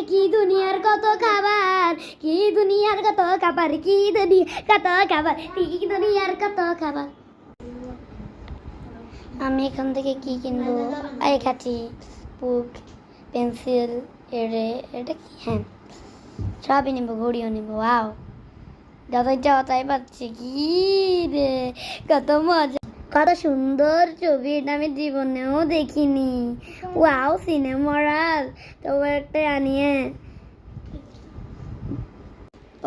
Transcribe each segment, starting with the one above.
কি দুনিয়ার কত খাবার, কি দুনিয়ার কত খাবার, কি দুনিয়ার কত খাবার, কি দুনিয়ার কত খাবার। আমি এখান থেকে কি কিনবো? এই খাচ্ছি বুক, পেন্সিল, এটা কি, হ্যাঁ সবই নিবো, ঘড়িও নিবো। ওয়াও, যত ইচ্ছা তাই পাচ্ছি। কি রে, কত মজা, কত সুন্দর ছবি, এটা আমি জীবনেও দেখিনি। ওয়াও, সিনেমার তো একটা আনিয়ে।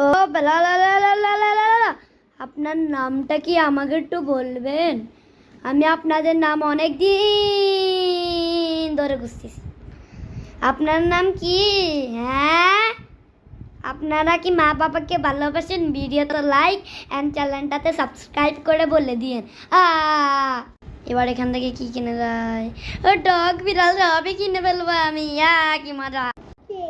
ও বেলা, আপনার নামটা কি আমাকে একটু বলবেন? আমি আপনাদের নাম অনেক দিন ধরে খুঁজতেছি। আপনার নাম কি? হ্যাঁ, আপনারা কি মা বাবাকে ভালোবাসেন? ভিডিওতে লাইক অ্যান্ড চ্যানেলটাতে সাবস্ক্রাইব করে বলে দিয়েন। এবার এখান থেকে কি কিনে যায়? ও ডগ, বিড়াল সবই কিনে ফেলবো আমি। কি মজা।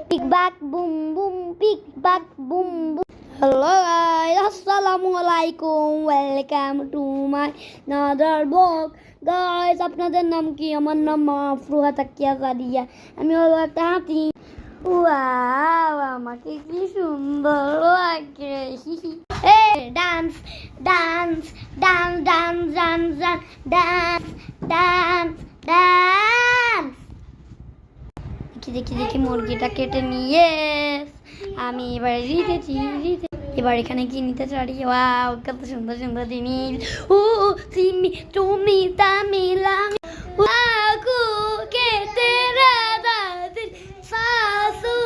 পিক বাক বুম বুম, পিক বাক বুম বুম। হ্যালো গাইস, আসসালামু আলাইকুম, welcome to my another blog. Guys, আপনাদের নাম কি? আমার নাম মাফরুহা তাকিয়া সাদিয়া। আমি হলো একটা হাতি। ওয়াও, আমাকে কি সুন্দর লাগে। Dance dance dance dance dance dance dance dance. দেখি দেখি মুরগিটা কেটে নিয়ে আমি এবার এবার এখানে কি নিতে চাই? ওয়াও, কত সুন্দর সুন্দর জিনিস। ও সিমি তুমি তামিলামি আগু কে তেরা দিল सासू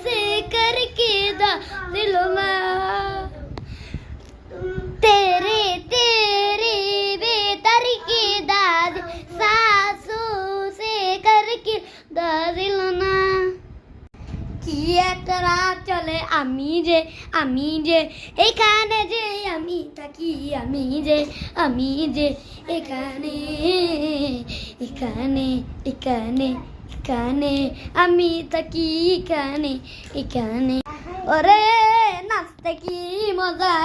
से करके दिल तेरे तेरे बेतर के दाद सासू से करके दिल ना। কি একটা রাত চলে, আমি যে এখানে যে আমি থাকি, আমি যে এখানে এখানে এখানে এখানে আমি থাকি, এখানে এখানে। ওরে নাচতে কি মজা।